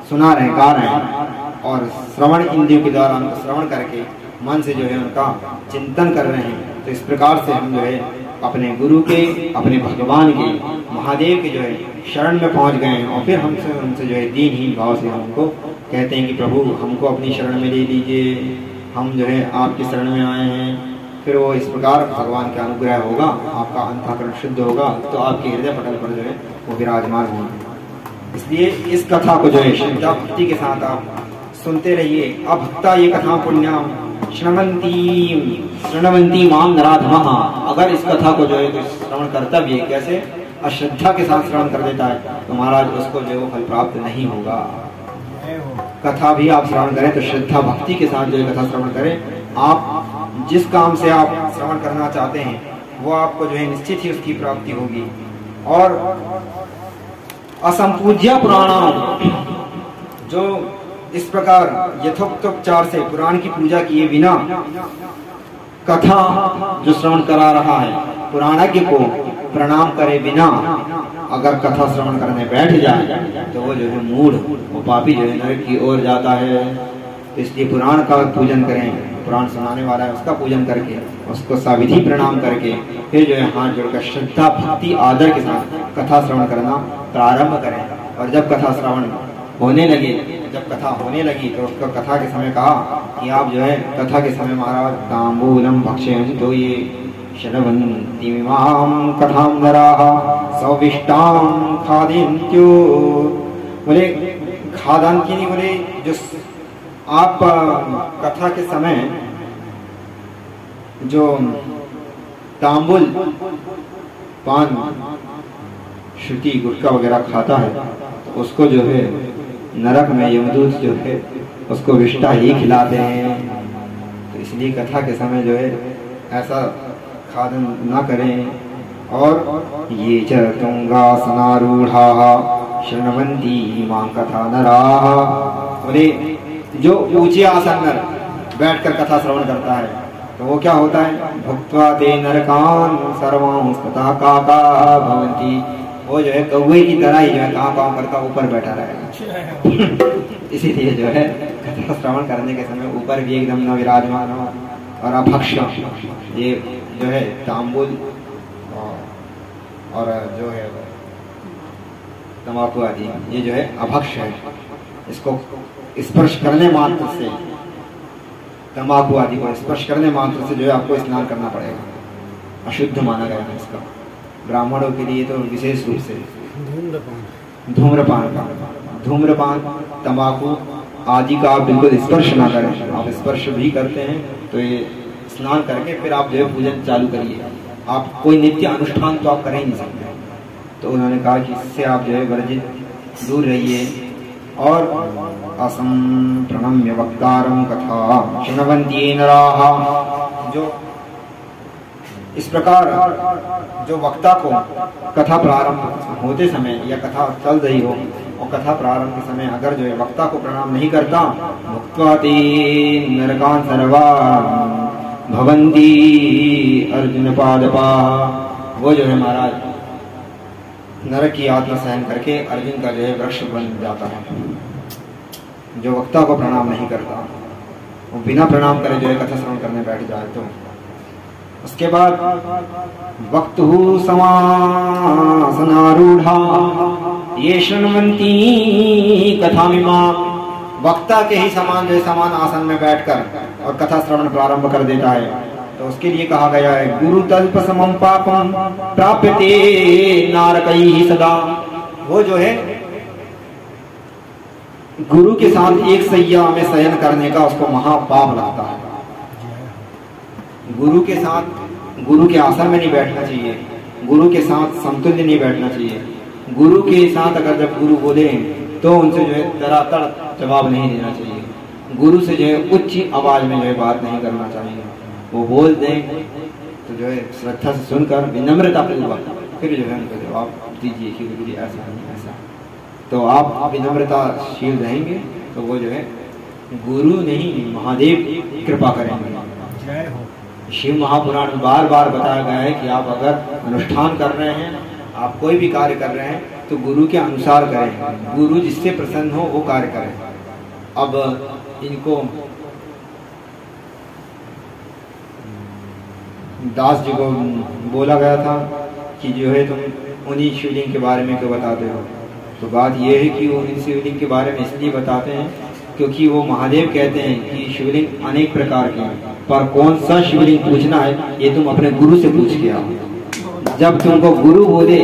सुना रहे हैं, गा रहे हैं, और श्रवण इंद्रियों के द्वारा उनको श्रवण करके मन से जो है उनका चिंतन कर रहे हैं। तो इस प्रकार से हम जो है अपने गुरु के, अपने भगवान के, महादेव के जो है शरण में पहुंच गए हैं। और फिर हमसे उनसे जो है दीनहीन भाव से हमको कहते हैं कि प्रभु हमको अपनी शरण में ले लीजिए, हम जो है आपकी शरण में आए हैं। फिर वो इस प्रकार भगवान का अनुग्रह होगा, आपका अंतःकरण शुद्ध होगा, तो आपके हृदय पटल पर जो है वो विराजमान होंगे। इसलिए इस कथा को जो है श्रद्धा भक्ति के साथ आप सुनते रहिए। अभक्ता ये कथा पुण्याम श्रृण्वन्ति माम नराधमः, अगर इस कथा को जो है श्रवण करता भी है, कैसे अश्रद्धा के साथ श्रवण कर देता है, तो महाराज उसको जो है वो फल प्राप्त नहीं होगा। कथा भी आप श्रवण करें तो श्रद्धा भक्ति के साथ जो है कथा श्रवण करें। आप जिस काम से आप श्रवण करना चाहते हैं वो आपको जो है निश्चित ही उसकी प्राप्ति होगी। और असंपूज्य पुराण, जो इस प्रकार यथोक्तोपचार से पुराण की पूजा किए बिना कथा जो श्रवण करा रहा है, पुराणज्ञ को प्रणाम करे बिना अगर कथा श्रवण करने बैठ जाए तो वो जो है मूढ़, वो पापी जो है नरक की ओर जाता है। तो इसलिए पुराण का पूजन करें, पुराण सुनाने वाला है उसका पूजन करके, उसको साविधि प्रणाम करके फिर जो है हाथ जोड़कर श्रद्धा भक्ति आदर के साथ कथा श्रवण करना प्रारंभ करें। और जब कथा श्रवण होने लगे, जब कथा होने लगी तो उसको कथा के समय कहा कि आप जो है कथा के समय महाराज तांबूलम भक्षयन्तु ये श्रवन्तीमिमां कथां नराः सविष्टां खादन्त्यो, बोले खादन्ति नहीं, बोले जो आप कथा के समय जो तांबुल, पान, श्रुति, गुटखा वगैरह खाता है तो उसको जो है नरक में यमदूत जो है उसको विष्टा ही खिलाते हैं। तो इसलिए कथा के समय जो है ऐसा खादन ना करें। और ये च तुंगासनारूढ़ाः शृण्वन्ति मां कथा नराः, बोले जो ऊंचे आसन पर बैठकर कथा श्रवण करता है तो वो क्या होता है, भुक्त्वा ते नरकान् सर्वांस्तथा काका भवन्ति, वो जो है कौवे की तरह ही जो है कां कां करता ऊपर बैठा रहेगा। इसीलिए जो है कथा श्रवण करने के समय ऊपर भी एकदम न विराजमान हो। और अभक्ष, ये जो है तांबुल और जो है तंबाकू आदि, ये जो है अभक्ष है। इसको स्पर्श करने मात्र से, तंबाकू आदि को स्पर्श करने मात्र से जो है आपको स्नान करना पड़ेगा, अशुद्ध माना गया है इसका। ब्राह्मणों के लिए तो विशेष रूप से धूम्रपान, तंबाकू आदि का आप बिल्कुल स्पर्श ना करें। आप स्पर्श भी करते हैं तो ये स्नान करके फिर आप जो है पूजन चालू करिए। आप कोई नित्य अनुष्ठान तो आप कर ही नहीं सकते। तो उन्होंने कहा कि इससे आप जो है वर्जित दूर रहिए। और असम प्रणम्य वक्तारं कथा शृण्वन्ति नराः, जो इस प्रकार जो वक्ता को कथा प्रारंभ होते समय या कथा चल रही हो और कथा प्रारंभ के समय अगर जो है वक्ता को प्रणाम नहीं करता, भुक्त्वा ते नरकान् सर्वान् भवन्ति अर्जुन पादपा, वो जो है महाराज नरक की आत्मा सहन करके अर्जुन का जो है वृक्ष बन जाता है। जो वक्ता को प्रणाम नहीं करता, वो बिना प्रणाम करे जो है कथा श्रवण करने बैठ जाए तो उसके बाद वक्तुः समासनारूढ़ा ये शृण्वन्ति कथामिमां, वक्ता के ही समान जो है समान आसन में बैठकर और कथा श्रवण प्रारंभ कर देता है तो उसके लिए कहा गया है गुरु तल्प समम पापम प्राप्यते नारकैः सदा। वो जो है गुरु के साथ एक सैया में शयन करने का उसको महापाप लगता है। गुरु के साथ गुरु के आसन में नहीं बैठना चाहिए, गुरु के साथ समतुल्य नहीं बैठना चाहिए। गुरु के साथ अगर जब गुरु बोले तो उनसे जो है तड़ातड़ जवाब नहीं देना चाहिए। गुरु से जो है उच्च आवाज में जो है बात नहीं करना चाहिए। वो बोल दें तो जो है श्रद्धा से सुनकर विनम्रता पूर्वक फिर जो है उनको जवाब दीजिए कि गुरु जी ऐसा नहीं ऐसा। तो आप विनम्रताशील रहेंगे तो वो जो है गुरु नहीं महादेव कृपा करेंगे। जय हो। शिव महापुराण में बार बार बताया गया है कि आप अगर अनुष्ठान कर रहे हैं, आप कोई भी कार्य कर रहे हैं तो गुरु के अनुसार करें, गुरु जिससे प्रसन्न हो वो कार्य करें। अब इनको दास जी को बोला गया था कि जो है तुम उन्हीं शिवलिंग के बारे में क्यों बताते हो। तो बात यह है कि वो उन्हीं शिवलिंग के बारे में इसलिए बताते हैं क्योंकि वो महादेव कहते हैं कि शिवलिंग अनेक प्रकार के हैं, पर कौन सा शिवलिंग पूछना है ये तुम अपने गुरु से पूछ के आओ। जब तुमको गुरु बोले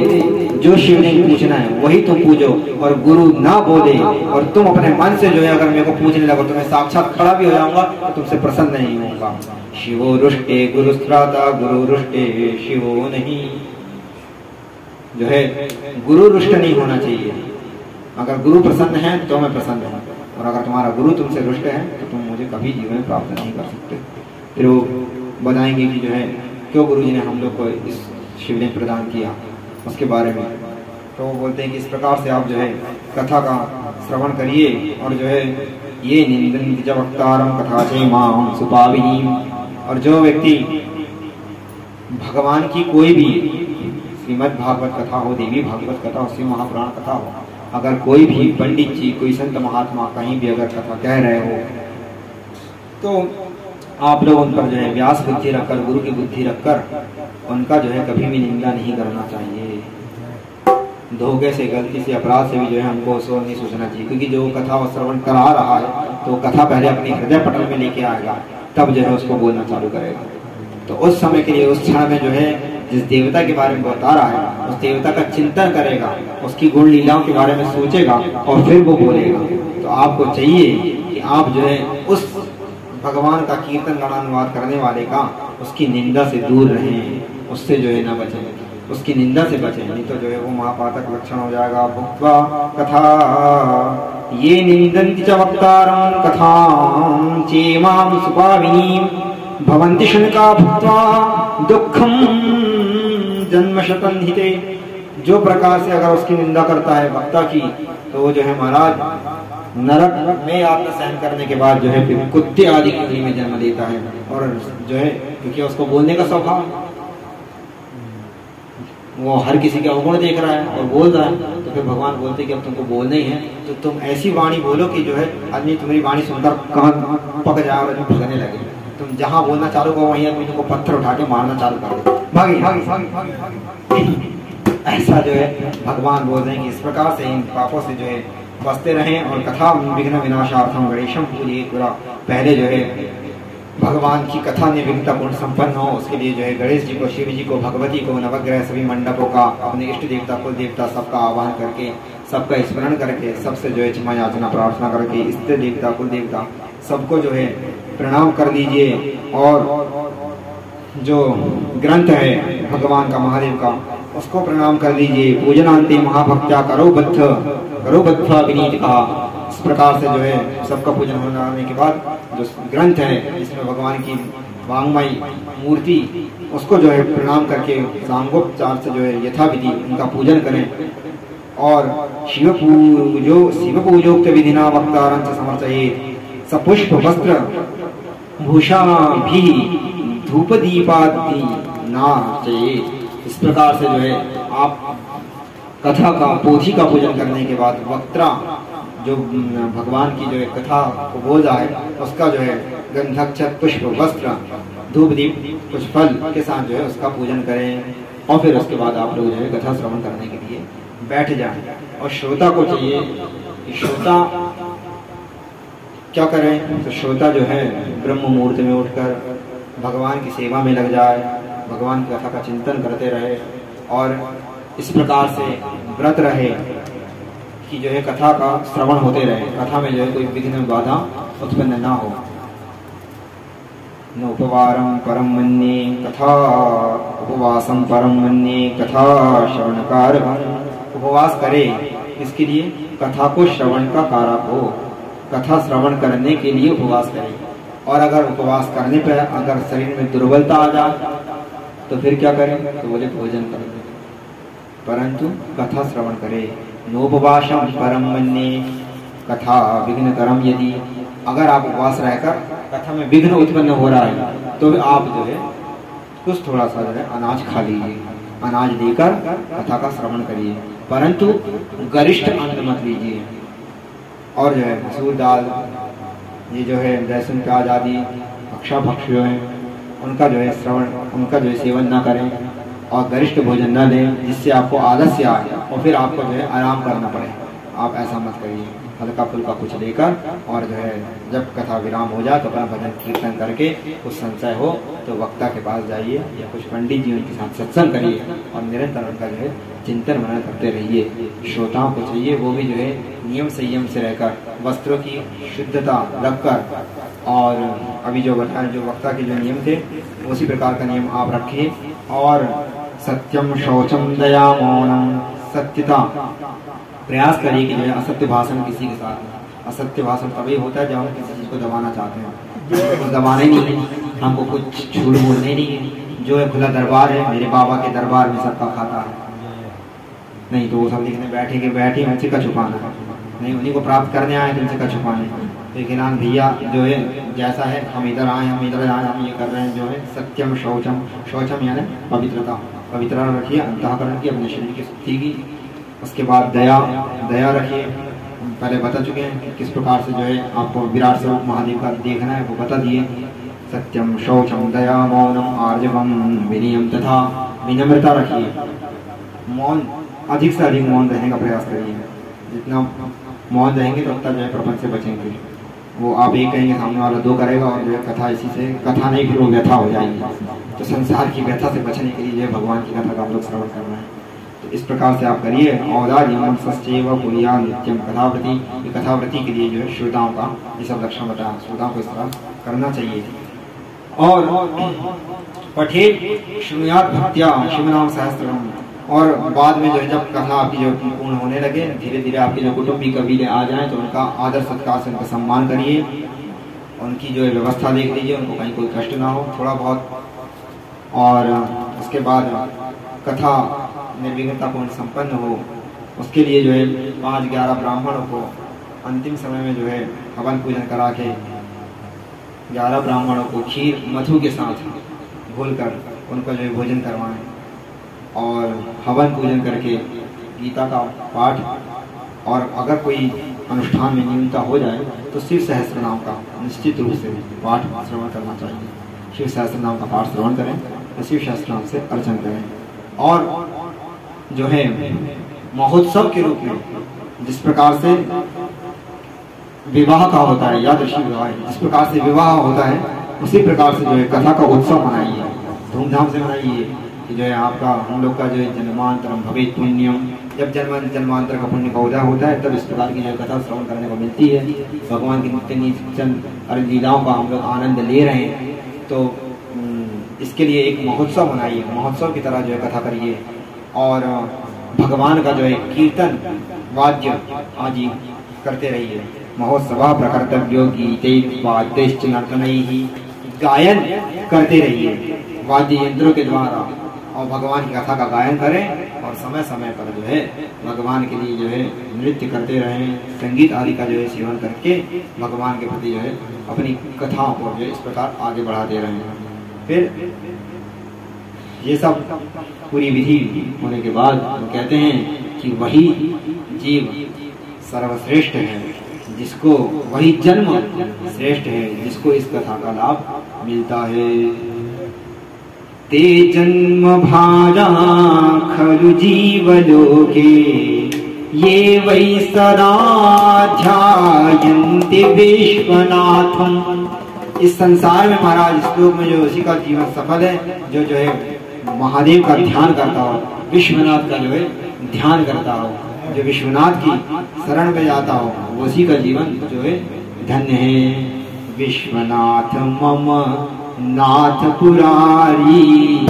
जो शिवलिंग पूछना है वही तुम पूछो, और गुरु ना बोले और तुम अपने मन से जो है अगर मेरे को पूछने लगो तो मैं साक्षात खड़ा भी हो जाऊंगा तो तुमसे प्रसन्न नहीं होऊंगा। शिवो रुष्टे गुरु स्त्राता गुरु रुष्टे शिवो नहीं। जो है गुरु रुष्ट नहीं होना चाहिए। अगर गुरु प्रसन्न है तो मैं प्रसन्न हूँ, और अगर तुम्हारा गुरु तुमसे रुष्ट है तो तुम मुझे कभी जीवन में प्राप्त नहीं कर सकते। फिर वो बताएंगे कि जो है क्यों गुरु जी ने हम लोग को इस शिवलिंग प्रदान किया उसके बारे में। तो वो बोलते हैं कि इस प्रकार से आप जो है कथा का श्रवण करिए और जो है ये निंदन्ति च वक्तारं कथा च मां सुपाविनीं। और जो व्यक्ति भगवान की कोई भी श्रीमद् भागवत कथा हो, देवी भागवत कथा हो, शिव महापुराण कथा हो, अगर कोई भी पंडित जी कोई संत महात्मा कहीं भी अगर कथा कह रहे हो तो आप लोग उन पर जो है व्यास बुद्धि रखकर, गुरु की बुद्धि रखकर उनका जो है कभी भी निंदा नहीं करना चाहिए। धोखे से, गलती से, अपराध से भी जो है हमको सो नहीं सोचना चाहिए, क्योंकि जो कथा व श्रवण करा रहा है तो कथा पहले अपने हृदय पटल में लेके आएगा, तब जो है उसको बोलना चालू करेगा। तो उस समय के लिए उस क्षण में जो है जिस देवता के बारे में बता रहा है उस देवता का चिंतन करेगा, उसकी गुण लीलाओं के बारे में सोचेगा और फिर वो बोलेगा। तो आपको चाहिए कि आप जो है उस भगवान का कीर्तन गणानुवाद करने वाले का उसकी निंदा से दूर रहें, उससे जो है ना बचें, उसकी निंदा से बचें, नहीं तो जो है वो महापातक लक्षण हो जाएगा। भुक्त्वा कथा ये निंदन्ति च वक्तारं कथां चेमां सुपाविनीं भवन्ति शनका भुक्त्वा दुःखं जन्मशतं हिते। जो प्रकार से अगर उसकी निंदा करता है वक्ता की तो वो जो है महाराज नरक में आत्मा सहन करने के बाद जो है फिर कुत्ते आदि की योनि में जन्म लेता है। और जो है क्योंकि उसको बोलने का स्वभाव, वो हर किसी का अवगुण देख रहा है और बोल रहा है, तो फिर भगवान बोलते कि अब तुमको बोलना ही है तो तुम ऐसी वाणी बोलो कि जो है आदमी तुम्हारी वाणी सुनकर कान पक जाए और भगने लगे। तुम जहाँ बोलना चालू करो वहीं आदमी तुमको पत्थर उठा के मारना चालू कर दो, भागी भागी भागी भागी भागी। ऐसा जो है भगवान बोल रहे हैं कि इस प्रकार से इन पापों से जो है बचते रहें और कथा विघ्न विनाशार्थम गणेशम पूजिए। पूरा पहले जो है भगवान की कथा निर्विघ्नता पूर्ण संपन्न हो उसके लिए जो है गणेश जी को, शिव जी को, भगवती को, नवग्रह सभी मंडपों का, अपने इष्ट देवता कुल देवता सबका आह्वान करके, सबका स्मरण करके, सबसे जो है क्षमा याचना प्रार्थना करके इष्ट देवता कुल देवता सबको जो है प्रणाम कर दीजिए। और जो ग्रंथ है भगवान का, महादेव का, उसको प्रणाम कर दीजिए। पूजनांते महाभक्त्या करो बद्ध विनीत कहा। प्रकार से जो है सबका पूजन होने के बाद जो ग्रंथ है जिसमें भगवान की वांगमयी मूर्ति उसको जो है प्रणाम करके सांगोपचार से जो है यथाविधि उनका पूजन करें और शिव पूजोक्त विधिना वक्तारं च समर्चयेत् सपुष्प वस्त्र भूषा भी धूप दीपादि नार्चयेत्। इस प्रकार से जो है आप कथा का पोथी का पूजन करने के बाद वक्ता जो भगवान की जो है कथा को बोल रहा है उसका जो है गंधक्षत पुष्प वस्त्र धूप दीप कुछ फल के साथ जो है उसका पूजन करें और फिर उसके बाद आप लोग जो है कथा श्रवण करने के लिए बैठ जाएं। और श्रोता को चाहिए कि श्रोता क्या करें, तो श्रोता जो है ब्रह्म मुहूर्त में उठकर भगवान की सेवा में लग जाए, भगवान की कथा का चिंतन करते रहे और इस प्रकार से व्रत रहे कि जो है कथा का श्रवण होते रहे, कथा में जो है कोई विघ्न बाधा उत्पन्न ना हो। न उपवारं परम मन्ये कथा उपवासं परम मन्ये कथा श्रवणकारकम्। उपवास करे इसके लिए कथा को श्रवण का कारक हो, कथा श्रवण करने के लिए उपवास करे। और अगर उपवास करने पर अगर शरीर में दुर्बलता आ जाए तो फिर क्या करें, तो बोले भोजन करें, परंतु कथा श्रवण करे। नोपवासं परम मन्ये कथा विघ्नकरम। यदि अगर आप उपवास रहकर कथा में विघ्न उत्पन्न हो रहा है तो आप जो है कुछ थोड़ा सा जो है अनाज खा लीजिए, अनाज लेकर कथा का श्रवण करिए, परंतु गरिष्ठ अन्न मत लीजिए। और जो है मसूर दाल, ये जो है लहसुन प्याज आदि भक्षा भक्ष्य हैं उनका जो है श्रवण, उनका जो है सेवन ना करें और गरिष्ठ भोजन न लें जिससे आपको आलस्य आए और फिर आपको जो है आराम करना पड़े। आप ऐसा मत करिए, हल्का फुल्का कुछ लेकर और जो है जब कथा विराम हो जाए तो अपना भजन कीर्तन करके कुछ संशय हो तो वक्ता के पास जाइए या कुछ पंडित जी उनके साथ सत्संग करिए और निरंतर उनका जो है चिंतन मनन करते रहिए। श्रोताओं को चाहिए वो भी जो है नियम संयम से रहकर वस्त्रों की शुद्धता रखकर, और अभी जो बताया जो वक्ता के जो नियम थे उसी प्रकार का नियम आप रखिए। और सत्यम शौचम दया मौनम, सत्यता प्रयास करिए कि जो है असत्य भाषण किसी के साथ। असत्य भाषण तभी होता है जब हम किसी चीज को दबाना चाहते हैं, कुछ दबाना ही नहीं है, हमको कुछ झूठ बोलने नहीं है। जो है खुला दरबार है, मेरे बाबा के दरबार में सबका खाता है, नहीं तो वो सब लिखने बैठे उनसे का छुपाना है, नहीं उन्हीं को प्राप्त करने आए तो उनसे का छुपाने। लेकिन भैया जो है जैसा है हम इधर आए, हम ये कर रहे हैं। जो है सत्यम शौचम, शौचम यानी पवित्रता, पवित्रता रखिए अंतःकरण की, अपने शरीर की शुद्धि की। उसके बाद दया रखिए, पहले बता चुके हैं कि किस प्रकार से जो है आपको विराट स्वरूप महादेव का देखना है वो बता दिए। सत्यम शौचम दया मौनम आर्जवम विनयम तथा, विनम्रता रखिए, मौन अधिक से अधिक मौन रहने का प्रयास करिए। जितना मौन रहेंगे तो उतना जो है प्रपंच से बचेंगे। वो आप एक कहेंगे सामने वाला दो करेगा और जो है कथा इसी से कथा नहीं फिर वो व्यथा हो जाएगी। तो संसार की व्यथा से बचने के लिए जो है भगवान की कथा का हम लोग श्रवण करना है। तो इस प्रकार से आप करिए। औदार्यम सश्चैव कुर्यात् नित्यम कथावृत्ति, कथावृत्ति के लिए जो है श्रोताओं का ये सब लक्षण बताया, श्रोताओं को इस तरह करना चाहिए। और पठेत् शृणुयात् भक्त्या शिवनाम सहस्त्रम, और बाद में जो है जब कथा आपकी जो पूर्ण होने लगे धीरे धीरे आपके जो कुटुंबी कबीले आ जाएं तो उनका आदर सत्कार से उनका सम्मान करिए, उनकी जो है व्यवस्था देख लीजिए, उनको कहीं कोई कष्ट ना हो थोड़ा बहुत। और उसके बाद कथा निर्विघ्नतापूर्ण संपन्न हो उसके लिए जो है 5-11 ब्राह्मणों को अंतिम समय में जो है हवन पूजन करा के 11 ब्राह्मणों को खीर मधु के साथ घोलकर उनको जो है भोजन करवाएं और हवन पूजन करके गीता का पाठ, और अगर कोई अनुष्ठान में न्यूनता हो जाए तो शिव सहस्त्र नाम का निश्चित रूप से पाठ श्रवण करना चाहिए। शिव सहस्त्र नाम का पाठ श्रवण करें तो शिव सहस्त्र नाम से अर्चन करें। और जो है महोत्सव के रूप में जिस प्रकार से विवाह का होता है, यादृच्छिक विवाह, जिस प्रकार से विवाह होता है उसी प्रकार से जो है कथा का उत्सव मनाइए, धूमधाम से मनाइए कि जो है आपका हम लोग का जो है जन्मांतरम भवेत् पुण्यम, जब जन्मांतर का पुण्य का उदय होता है तब इस प्रकार की जो कथा श्रवण करने को मिलती है। भगवान की नित्य लीलाओं का हम लोग आनंद ले रहे हैं, तो इसके लिए एक महोत्सव मनाइए, महोत्सव की तरह जो है कथा करिए और भगवान का जो है कीर्तन वाद्य आदि करते रहिए। महोत्सवा प्रकर्तव्यो गीते वाद्यश्च नर्तनैः, गायन करते रहिए वाद्य यंत्रों के द्वारा और भगवान की कथा का गायन करें और समय समय पर जो है भगवान के लिए जो है नृत्य करते रहें, संगीत आदि का जो है सेवन करके भगवान के प्रति जो है अपनी कथाओं को जो इस प्रकार आगे बढ़ाते रहें। फिर ये सब पूरी विधि होने के बाद वो कहते हैं कि वही जीव सर्वश्रेष्ठ है, जिसको वही जन्म श्रेष्ठ है, जिसको इस कथा का लाभ मिलता है। ते जन्म भाजा खलु जीवलोके, ये वै सदा ध्यायन्ति विश्वनाथम। इस संसार में महाराज इस लोक में जो उसी का जीवन सफल है, जो है महादेव का ध्यान करता हो, विश्वनाथ का जो है ध्यान करता हो, जो विश्वनाथ की शरण में जाता हो, वो उसी का जीवन जो है धन्य है। विश्वनाथ मम नाथ पुरारी,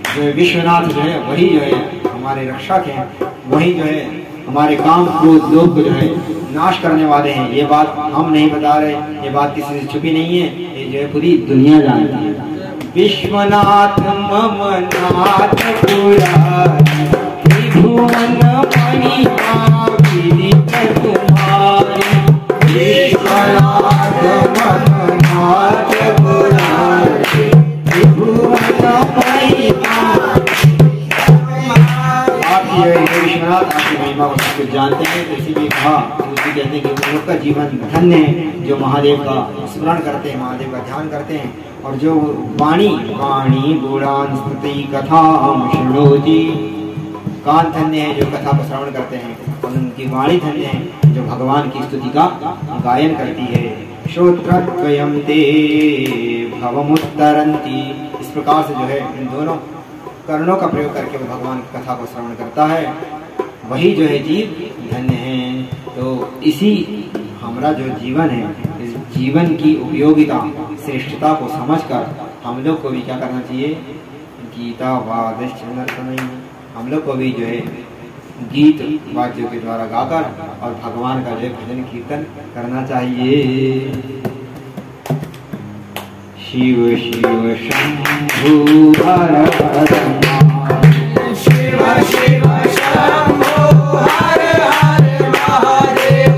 जो विश्वनाथ जो है वही जो है हमारे रक्षक हैं, वही जो है हमारे काम क्रोध लोभ को जो है नाश करने वाले हैं। ये बात हम नहीं बता रहे, ये बात किसी से छुपी नहीं है, ये जो है पूरी दुनिया जानती है। विश्वनाथ मम नाथ पुरारी, त्रिभुवन महिमा विदित तुम्हारी। विश्वनाथ मम नाथ पुरारी, त्रिभुवन महिमा। आप ये विश्वनाथ आपकी महिमा को सब कुछ जानते हैं, तो इसीलिए कहा, उसी कहते हैं कि उन लोग का जीवन धन्य है जो महादेव का स्मरण करते हैं, महादेव का ध्यान करते हैं। और जो वाणी गुणान स्तुति कथा शृणोति, कान धन्य है जो कथा को श्रवण करते हैं, और उनकी वाणी धन्य है जो भगवान की स्तुति का गायन करती है। श्रोत्रद्वयं ते भवमुत्तरन्ति, इस प्रकार से जो है इन दोनों कर्णों का प्रयोग करके वो भगवान की कथा को श्रवण करता है, वही जो है जीव धन्य है। तो इसी हमारा जो जीवन है, इस जीवन की उपयोगिता श्रेष्ठता को समझकर हम लोग को भी क्या करना चाहिए, गीता वाद्यश्च नर्तनैः, हम लोग को भी जो है गीत वाद्यों के द्वारा गाकर और भगवान का जो है भजन कीर्तन करना चाहिए। शिव शिव शंभु हर हर महादेव, शिव शिव शंभु हर हर महादेव,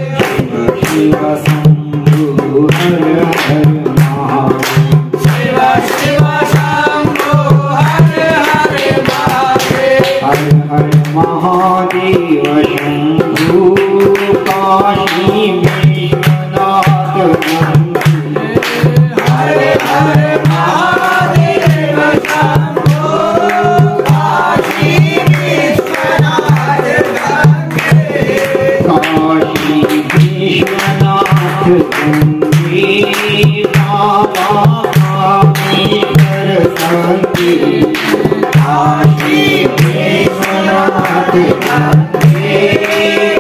शिव शिव शंभु हर हर महादेव, शिव शिव शंभु हर हर महादेव, हर हर महादेव शंभु काशी विश्वनाथ मंदिर, हर हर महादेव शंभु काशी विश्वनाथ मंदिर, काशी विश्वनाथ मंदिर, बाबा कामेश्वर संगी, काशी विश्वनाथ मंदिर,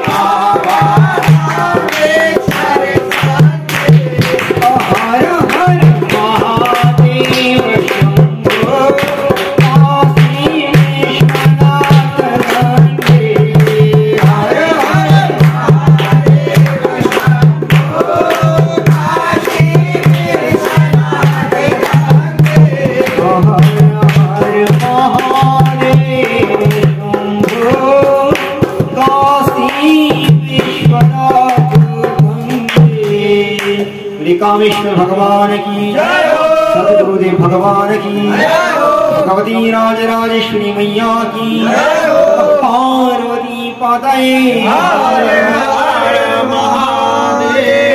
बाबा कामेश्वर संगी, हर हर महादेव शंभो काशी विश्वनाथ मंदिर, हर हर महादेव शंभो काशी विश्वनाथ मंदिर, हर हर महादेव शंभो काशी विश्वनाथ मंदिर। कामेश्वर भगवान की जय हो, सद्गुरुदेव भगवान की जय हो, भगवती राजराजेश्वरी मैया की जय हो, पार्वती पतये हर हर महादेव।